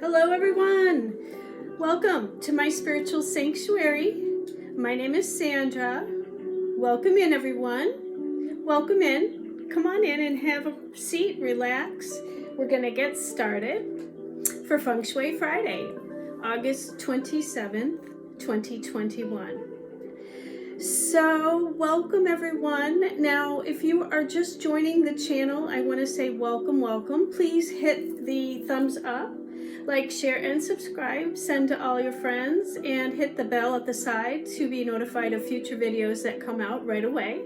Hello everyone! Welcome to my spiritual sanctuary. My name is Sandra. Welcome in everyone. Welcome in. Come on in and have a seat, relax. We're going to get started for Feng Shui Friday, August 27th, 2021. So welcome everyone. Now if you are just joining the channel, I want to say welcome. Please hit the thumbs up, like, share, and subscribe. Send to all your friends and hit the bell at the side to be notified of future videos that come out right away.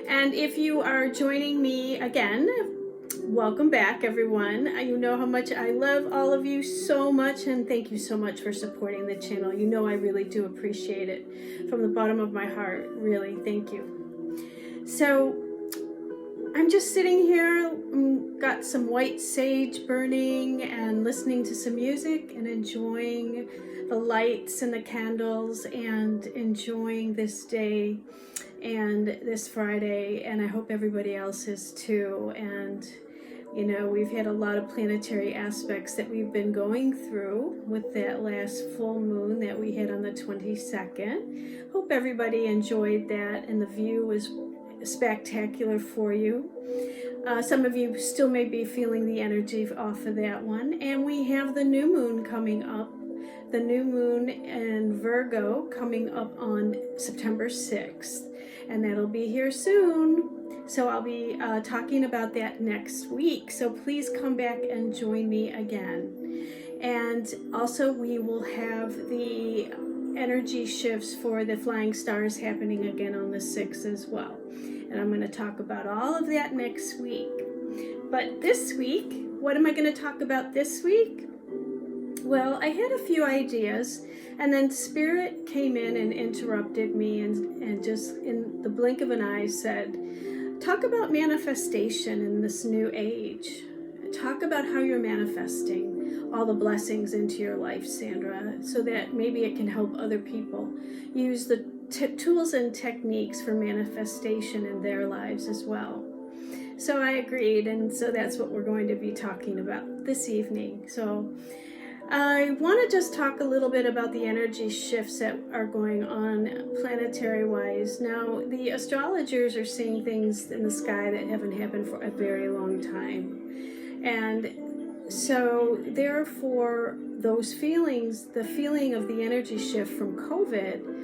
And if you are joining me again, welcome back everyone. You know how much I love all of you so much, and thank you so much for supporting the channel. You know I really do appreciate it from the bottom of my heart. Really, thank you. So I'm just sitting here, got some white sage burning and listening to some music and enjoying the lights and the candles and enjoying this day and this Friday, and I hope everybody else is too. And you know, we've had a lot of planetary aspects that we've been going through with that last full moon that we had on the 22nd. Hope everybody enjoyed that and the view was spectacular for you. Some of you still may be feeling the energy off of that one. And we have the new moon coming up. The new moon in Virgo coming up on September 6th. And that'll be here soon. So I'll be talking about that next week. So please come back and join me again. And also we will have the energy shifts for the flying stars happening again on the 6th as well. And I'm going to talk about all of that next week. But this week, what am I going to talk about this week? Well, I had a few ideas, and then Spirit came in and interrupted me and just in the blink of an eye said, talk about manifestation in this new age. Talk about how you're manifesting all the blessings into your life, Sandra, so that maybe it can help other people use the tools and techniques for manifestation in their lives as well. So I agreed, and so that's what we're going to be talking about this evening. So I want to just talk a little bit about the energy shifts that are going on planetary-wise. Now, the astrologers are seeing things in the sky that haven't happened for a very long time. And so, therefore, those feelings, the feeling of the energy shift from COVID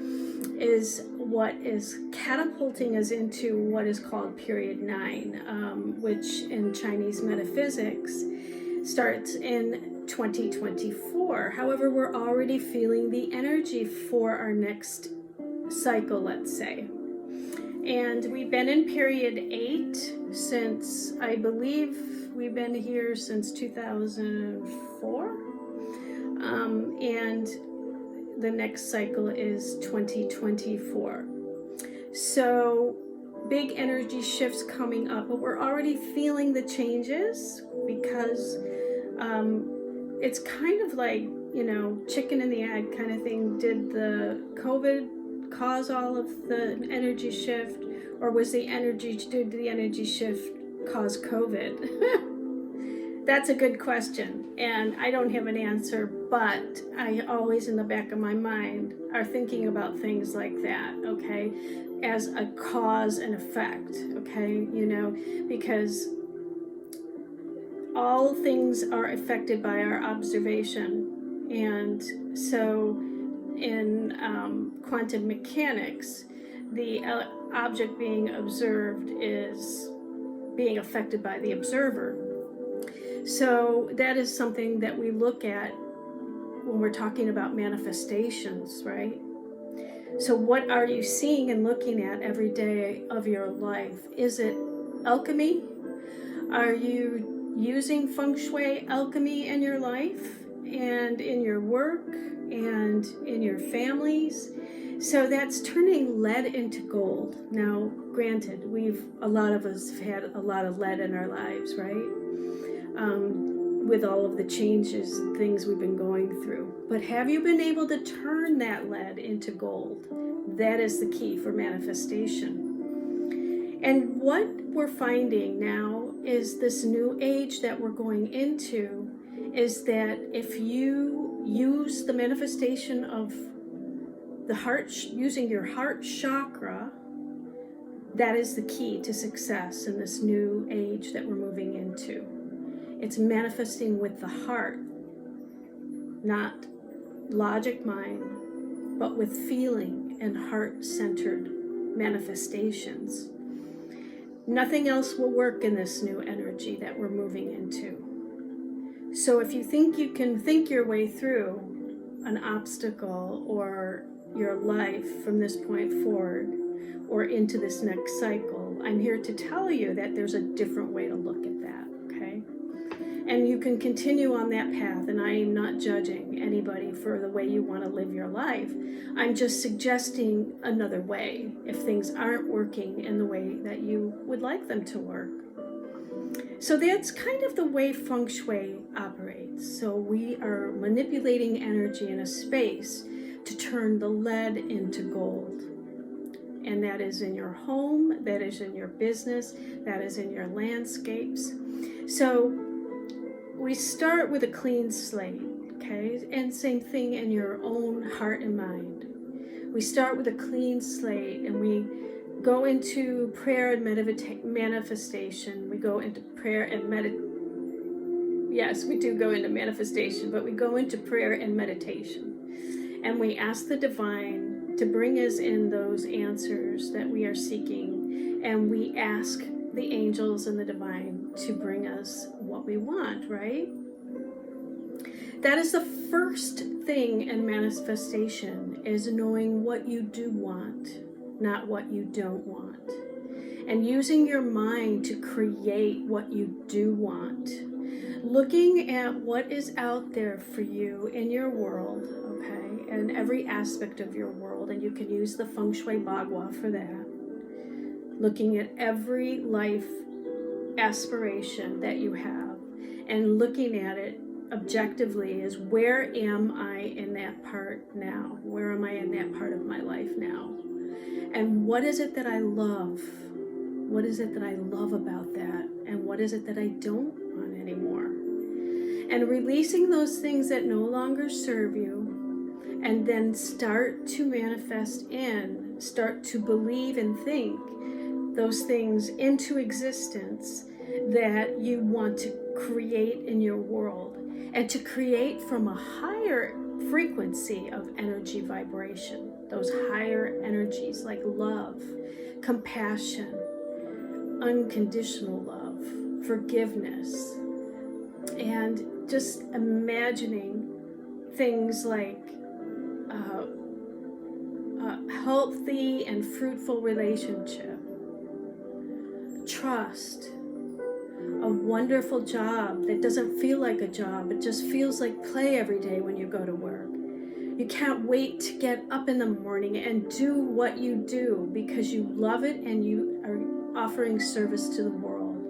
is what is catapulting us into what is called period 9, which in Chinese metaphysics starts in 2024. However, we're already feeling the energy for our next cycle, let's say. And we've been in period 8 since, I believe we've been here since 2004. And the next cycle is 2024. So big energy shifts coming up, but we're already feeling the changes because it's kind of like, you know, chicken and the egg kind of thing. Did the COVID cause all of the energy shift, or did the energy shift cause COVID? That's a good question, and I don't have an answer, but I always in the back of my mind are thinking about things like that, okay, as a cause and effect, okay, you know, because all things are affected by our observation. And so in quantum mechanics, the object being observed is being affected by the observer. So that is something that we look at when we're talking about manifestations, right? So what are you seeing and looking at every day of your life? Is it alchemy? Are you using Feng Shui alchemy in your life and in your work and in your families? So that's turning lead into gold. Now, granted, a lot of us have had a lot of lead in our lives, right? With all of the changes and things we've been going through. But have you been able to turn that lead into gold? That is the key for manifestation. And what we're finding now is this new age that we're going into is that if you use the manifestation of the heart, using your heart chakra, that is the key to success in this new age that we're moving into. It's manifesting with the heart, not logic mind, but with feeling and heart-centered manifestations. Nothing else will work in this new energy that we're moving into. So if you think you can think your way through an obstacle or your life from this point forward or into this next cycle, I'm here to tell you that there's a different way to look at that, okay? And you can continue on that path, and I am not judging anybody for the way you want to live your life. I'm just suggesting another way if things aren't working in the way that you would like them to work. So that's kind of the way Feng Shui operates. So we are manipulating energy in a space to turn the lead into gold. And that is in your home, that is in your business, that is in your landscapes. So we start with a clean slate, okay? And same thing in your own heart and mind. We start with a clean slate and we go into prayer and manifestation. We go into prayer and yes, we do go into manifestation, but we go into prayer and meditation. And we ask the divine to bring us in those answers that we are seeking. And we ask the angels and the divine to bring us what we want, right? That is the first thing in manifestation, is knowing what you do want, not what you don't want. And using your mind to create what you do want. Looking at what is out there for you in your world, okay, and every aspect of your world, and you can use the Feng Shui Bagua for that. Looking at every life aspiration that you have and looking at it objectively is, where am I in that part now? Where am I in that part of my life now? And what is it that I love? What is it that I love about that? And what is it that I don't want anymore? And releasing those things that no longer serve you, and then start to manifest in, start to believe and think those things into existence that you want to create in your world, and to create from a higher frequency of energy vibration, those higher energies like love, compassion, unconditional love, forgiveness, and just imagining things like a healthy and fruitful relationship, trust, a wonderful job that doesn't feel like a job, it just feels like play every day when you go to work. You can't wait to get up in the morning and do what you do because you love it and you are offering service to the world.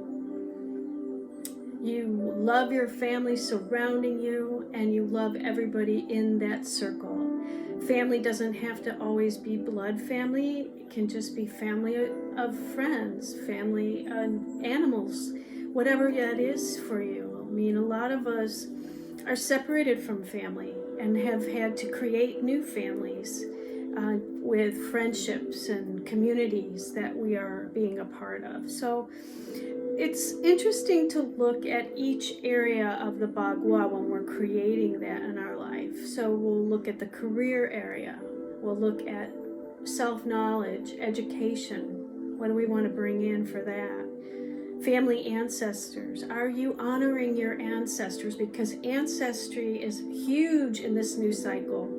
You love your family surrounding you, and you love everybody in that circle. Family doesn't have to always be blood family. It can just be family of friends, family animals, whatever that is for you. I mean, a lot of us are separated from family and have had to create new families with friendships and communities that we are being a part of. So it's interesting to look at each area of the Bagua when we're creating that in our life. So we'll look at the career area. We'll look at self-knowledge, education. What do we want to bring in for that? Family ancestors. Are you honoring your ancestors? Because ancestry is huge in this new cycle.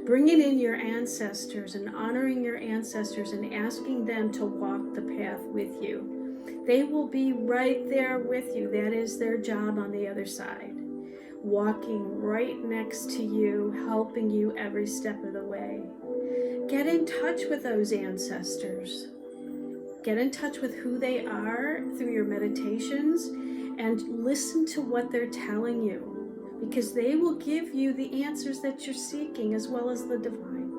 Bringing in your ancestors and honoring your ancestors and asking them to walk the path with you. They will be right there with you. That is their job on the other side. Walking right next to you, helping you every step of the way. Get in touch with those ancestors. Get in touch with who they are through your meditations and listen to what they're telling you, because they will give you the answers that you're seeking as well as the divine.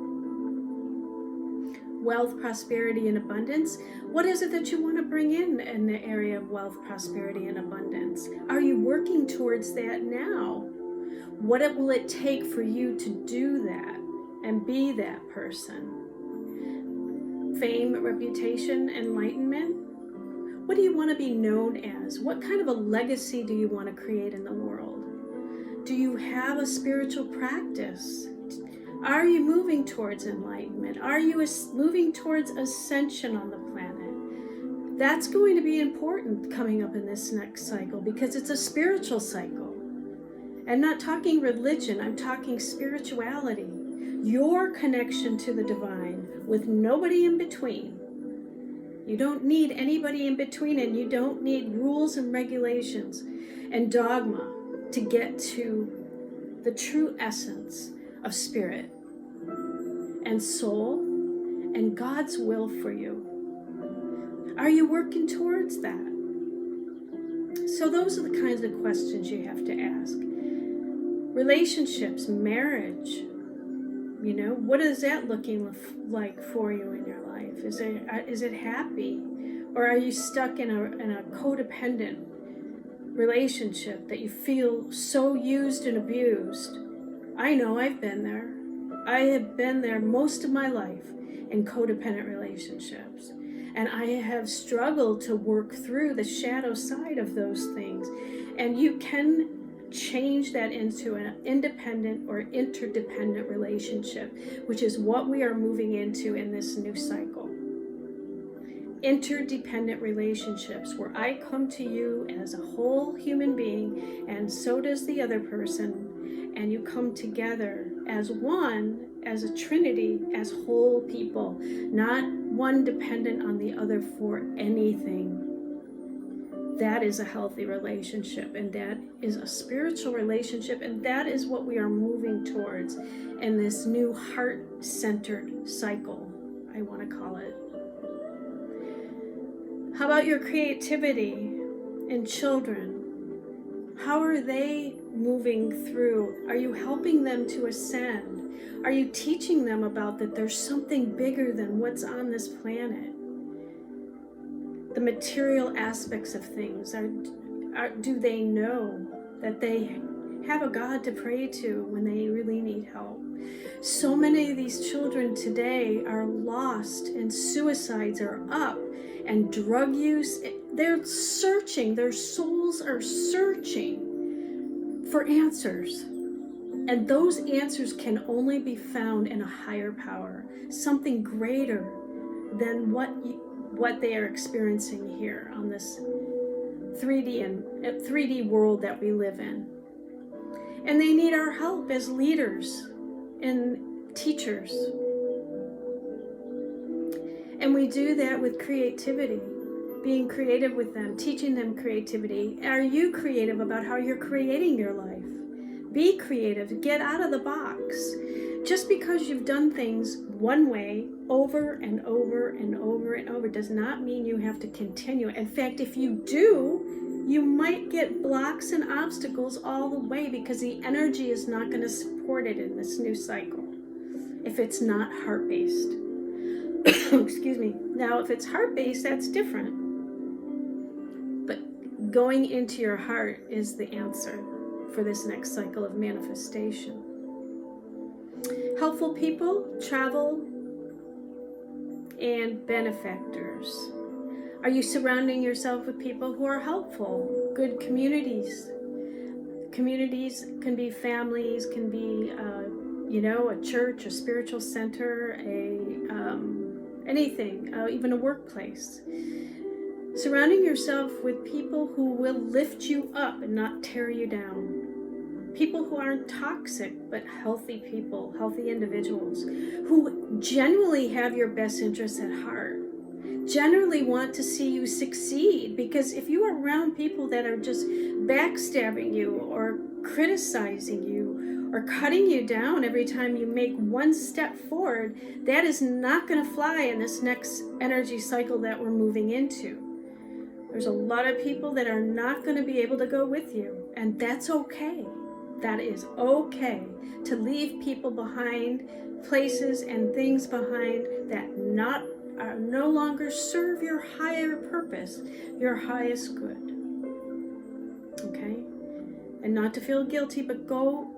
wealth, prosperity, and abundance. What is it that you want to bring in the area of wealth, prosperity, and abundance? Are you working towards that now? What will it take for you to do that and be that person? Fame, reputation, enlightenment? What do you want to be known as? What kind of a legacy do you want to create in the world? Do you have a spiritual practice? Are you moving towards enlightenment? Are you moving towards ascension on the planet? That's going to be important coming up in this next cycle because it's a spiritual cycle. I'm not talking religion, I'm talking spirituality. Your connection to the divine with nobody in between. You don't need anybody in between, and you don't need rules and regulations and dogma to get to the true essence of spirit and soul and God's will for you. Are you working towards that? So those are the kinds of questions you have to ask. Relationships, marriage, what is that looking like for you in your life? Is it happy? Or are you stuck in a codependent relationship that you feel so used and abused? I know I've been there. I have been there most of my life in codependent relationships. And I have struggled to work through the shadow side of those things. And you can change that into an independent or interdependent relationship, which is what we are moving into in this new cycle. Interdependent relationships where I come to you as a whole human being and so does the other person, and you come together as one, as a trinity, as whole people, not one dependent on the other for anything. That is a healthy relationship, and that is a spiritual relationship, and that is what we are moving towards in this new heart-centered cycle, I want to call it. How about your creativity and children? How are they moving through? Are you helping them to ascend? Are you teaching them about that there's something bigger than what's on this planet? The material aspects of things, do they know that they have a God to pray to when they really need help? So many of these children today are lost, and suicides are up, and drug use, they're searching, their souls are searching for answers. And those answers can only be found in a higher power, something greater than what they are experiencing here on this 3D world that we live in. And they need our help as leaders and teachers. And we do that with creativity, being creative with them, teaching them creativity. Are you creative about how you're creating your life? Be creative, get out of the box. Just because you've done things one way over and over and over and over does not mean you have to continue. In fact, if you do, you might get blocks and obstacles all the way because the energy is not going to support it in this new cycle if it's not heart-based. Excuse me. Now, if it's heart-based, that's different. But going into your heart is the answer for this next cycle of manifestation. Helpful people, travel, and benefactors. Are you surrounding yourself with people who are helpful? Good communities. Communities can be families, can be, a church, a spiritual center, anything, even a workplace. Surrounding yourself with people who will lift you up and not tear you down. People who aren't toxic, but healthy people, healthy individuals, who genuinely have your best interests at heart, generally want to see you succeed. Because if you are around people that are just backstabbing you or criticizing you or cutting you down every time you make one step forward, that is not going to fly in this next energy cycle that we're moving into. There's a lot of people that are not going to be able to go with you, and that's okay. That is okay to leave people behind, places and things behind that no longer serve your higher purpose, your highest good. Okay? And not to feel guilty, but go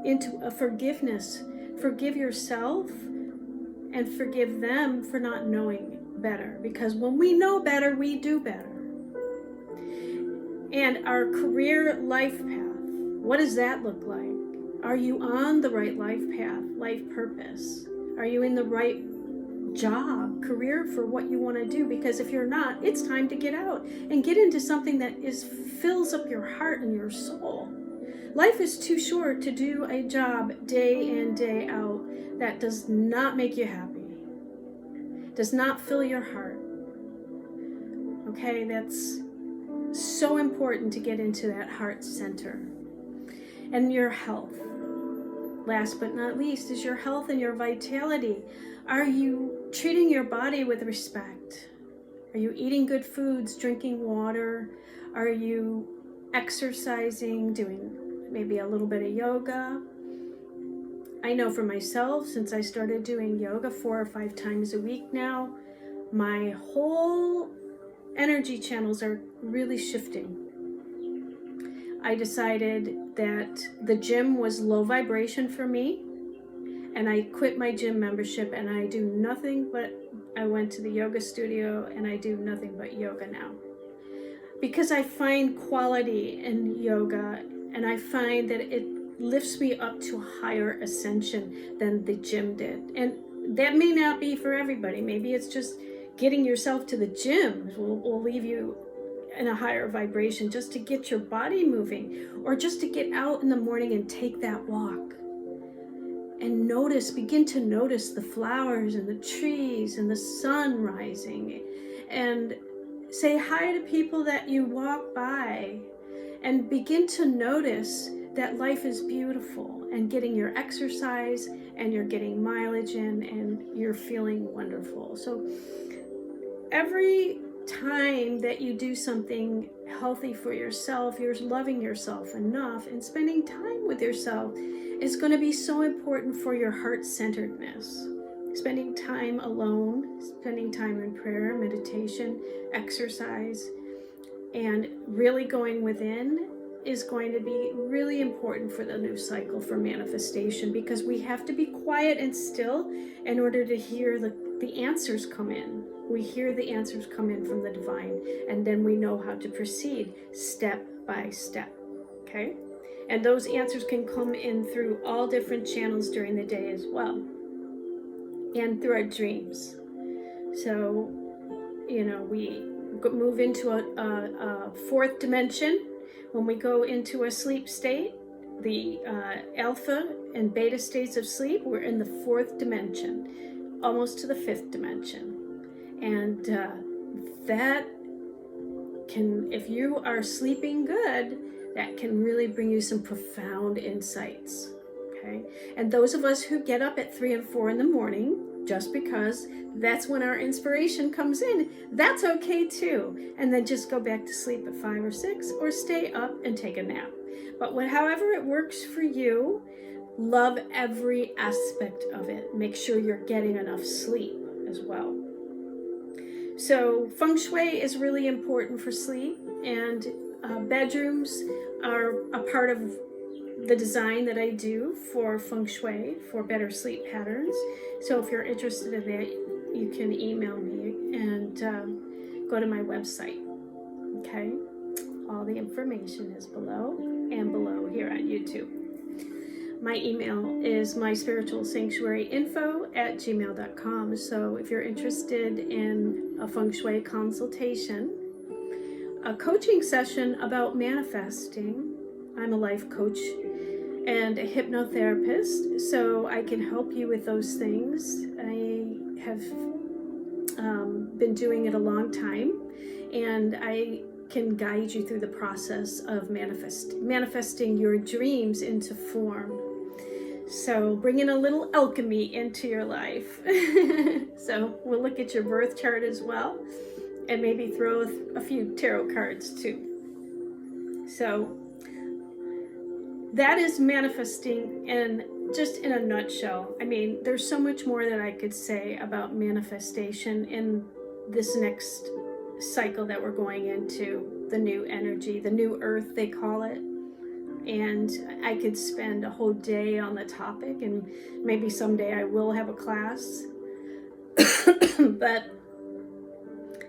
into a forgiveness. Forgive yourself and forgive them for not knowing better. Because when we know better, we do better. And our career life path, what does that look like? Are you on the right life path, life purpose? Are you in the right job, career for what you want to do? Because if you're not, it's time to get out and get into something that fills up your heart and your soul. Life is too short to do a job day in, day out that does not make you happy, does not fill your heart. Okay, that's so important to get into that heart center. And your health. Last but not least is your health and your vitality. Are you treating your body with respect? Are you eating good foods, drinking water? Are you exercising, doing maybe a little bit of yoga? I know for myself, since I started doing yoga 4 or 5 times a week now, my whole energy channels are really shifting. I decided that the gym was low vibration for me, and I quit my gym membership, and I do nothing but, I went to the yoga studio and I do nothing but yoga now. Because I find quality in yoga, and I find that it lifts me up to a higher ascension than the gym did. And that may not be for everybody. Maybe it's just getting yourself to the gym will leave you in a higher vibration, just to get your body moving, or just to get out in the morning and take that walk and begin to notice the flowers and the trees and the sun rising, and say hi to people that you walk by, and begin to notice that life is beautiful, and getting your exercise and you're getting mileage in and you're feeling wonderful. So every time that you do something healthy for yourself, you're loving yourself enough, and spending time with yourself is going to be so important for your heart-centeredness. Spending time alone, spending time in prayer, meditation, exercise, and really going within is going to be really important for the new cycle for manifestation, because we have to be quiet and still in order to hear the answers come in. We hear the answers come in from the divine, and then we know how to proceed step by step, okay? And those answers can come in through all different channels during the day as well, and through our dreams. So, we move into a 4th dimension. When we go into a sleep state, the alpha and beta states of sleep, we're in the 4th dimension, almost to the 5th dimension. And that can, if you are sleeping good, that can really bring you some profound insights, okay? And those of us who get up at 3 and 4 in the morning, just because that's when our inspiration comes in, that's okay too. And then just go back to sleep at 5 or 6, or stay up and take a nap. But however it works for you, love every aspect of it. Make sure you're getting enough sleep as well. So Feng Shui is really important for sleep, and bedrooms are a part of the design that I do for Feng Shui for better sleep patterns. So if you're interested in that, you can email me and go to my website. Okay, all the information is below and below here on YouTube. My email is myspiritualsanctuaryinfo@gmail.com. So if you're interested in a Feng Shui consultation, a coaching session about manifesting, I'm a life coach and a hypnotherapist, so I can help you with those things. I have been doing it a long time, and I can guide you through the process of manifesting your dreams into form. So bringing a little alchemy into your life. So we'll look at your birth chart as well, and maybe throw a few tarot cards too. So that is manifesting in a nutshell. I mean, there's so much more that I could say about manifestation in this next cycle that we're going into, the new energy, the new earth, they call it. And I could spend a whole day on the topic, and maybe someday I will have a class. But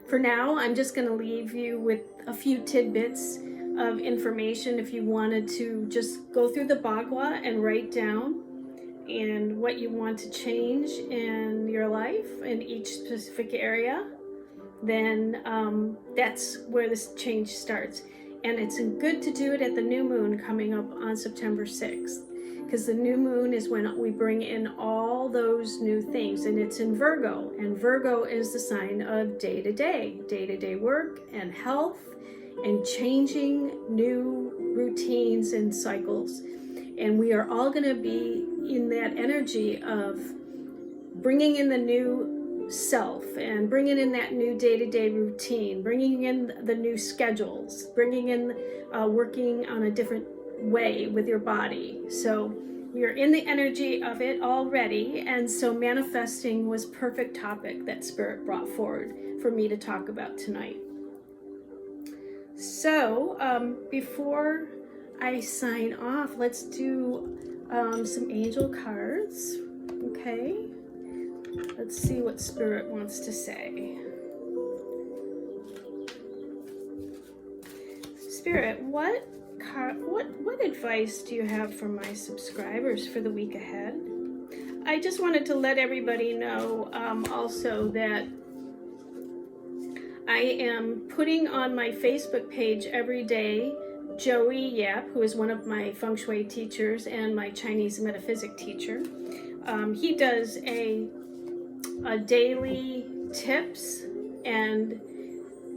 for now, I'm just going to leave you with a few tidbits of information if you wanted to just go through the Bhagavad and write down and what you want to change in your life in each specific area. Then that's where this change starts. And it's good to do it at the new moon coming up on September 6th, because the new moon is when we bring in all those new things, and it's in Virgo, and Virgo is the sign of day-to-day work and health and changing new routines and cycles. And we are all going to be in that energy of bringing in the new self and bringing in that new day-to-day routine, bringing in the new schedules, bringing in working on a different way with your body. So we are in the energy of it already, and so manifesting was perfect topic that Spirit brought forward for me to talk about tonight. So before I sign off, let's do some angel cards. Okay, let's see what Spirit wants to say. Spirit, what advice do you have for my subscribers for the week ahead? I just wanted to let everybody know also that I am putting on my Facebook page every day Joey Yap, who is one of my Feng Shui teachers and my Chinese metaphysics teacher. He does a daily tips, and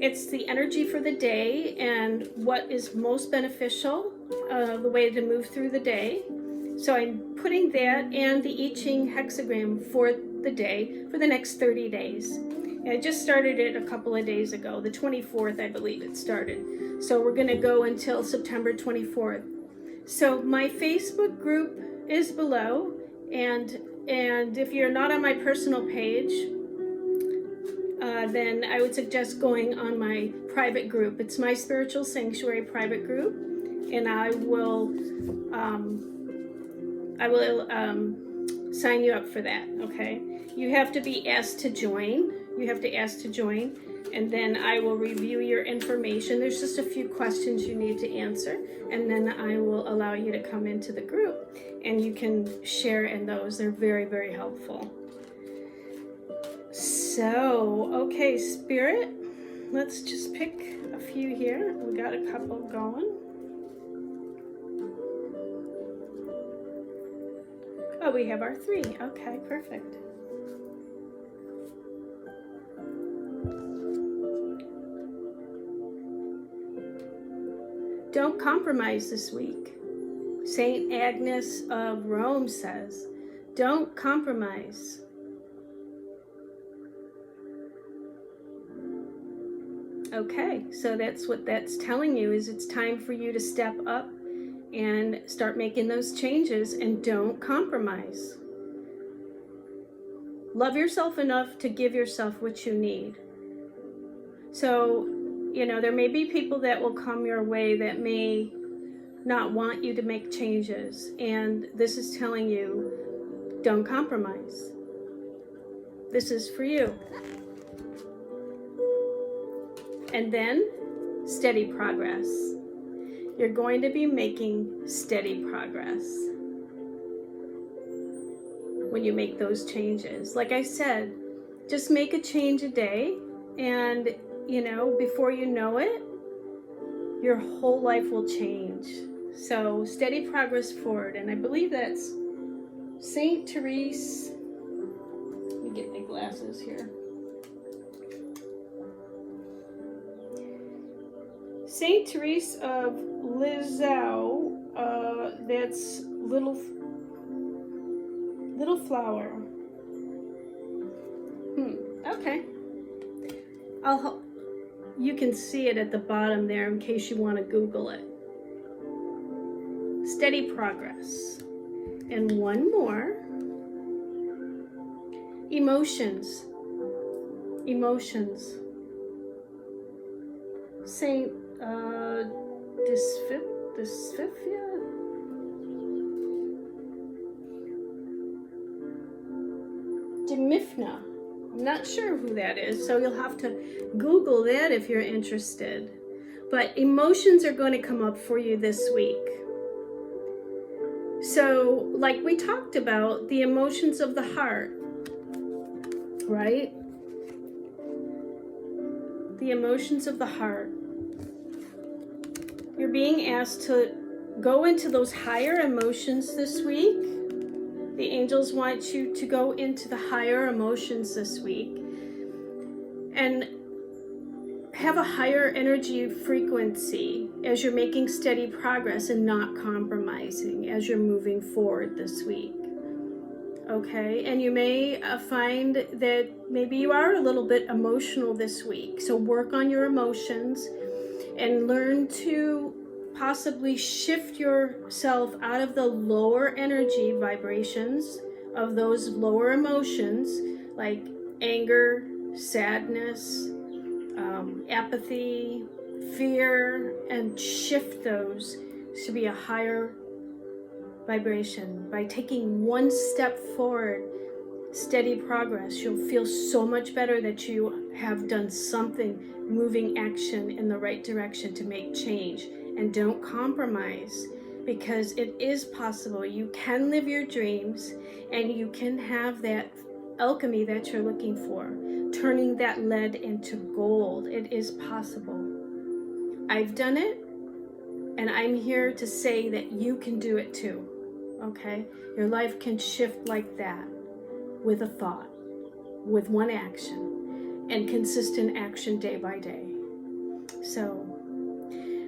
it's the energy for the day and what is most beneficial, the way to move through the day. So I'm putting that and the I Ching hexagram for the day for the next 30 days. And I just started it a couple of days ago, the 24th, I believe it started. So we're going to go until September 24th. So my Facebook group is below, and if you're not on my personal page, then I would suggest going on my private group. It's my Spiritual Sanctuary private group, and I will sign you up for that. Okay, you have to be asked to join. You have to ask to join, and then I will review your information. There's just a few questions you need to answer, and then I will allow you to come into the group, and you can share in those. They're very, very helpful. So, okay, Spirit, let's just pick a few here. We got a couple going. Oh, we have our 3. Okay, perfect. Don't compromise this week. Saint Agnes of Rome says, don't compromise. Okay, so that's what that's telling you, is it's time for you to step up and start making those changes, and don't compromise. Love yourself enough to give yourself what you need. So, you know, there may be people that will come your way that may not want you to make changes, and this is telling you, don't compromise. This is for you. And then, steady progress. You're going to be making steady progress when you make those changes. Like I said, just make a change a day, and, you know, before you know it, your whole life will change. So, steady progress forward. And I believe that's Saint Therese. Let me get my glasses here. Saint Therese of Lisieux, that's little flower. Okay. You can see it at the bottom there in case you want to Google it. steady progress. And one more. Emotions. Emotions. Saint Dysphyphia? Demifna. I'm not sure who that is, so you'll have to Google that if you're interested. But emotions are going to come up for you this week. So, like we talked about, the emotions of the heart, right? The emotions of the heart. You're being asked to go into those higher emotions this week. The angels want you to go into the higher emotions this week and have a higher energy frequency as you're making steady progress and not compromising as you're moving forward this week. Okay, and you may find that maybe you are a little bit emotional this week. So work on your emotions and learn to possibly shift yourself out of the lower energy vibrations of those lower emotions like anger, sadness, apathy, fear, and shift those to be a higher vibration. By taking one step forward, steady progress, you'll feel so much better that you have done something, moving action in the right direction to make change. And don't compromise, because it is possible. You can live your dreams and you can have that alchemy that you're looking for, turning that lead into gold. It is possible. I've done it, and I'm here to say that you can do it too. Okay? Your life can shift like that with a thought, with one action, and consistent action day by day. So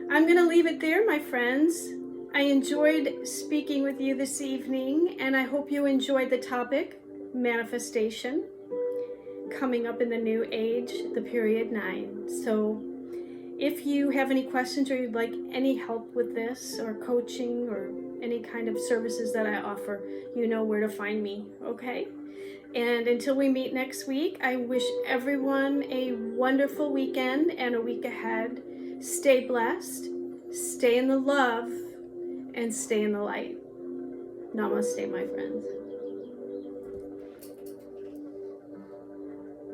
I'm going to leave it there, my friends. I enjoyed speaking with you this evening, and I hope you enjoyed the topic, manifestation, coming up in the new age, the period 9. So if you have any questions or you'd like any help with this or coaching or any kind of services that I offer, you know where to find me, okay? And until we meet next week, I wish everyone a wonderful weekend and a week ahead. Stay blessed, stay in the love, and stay in the light. Namaste, my friends.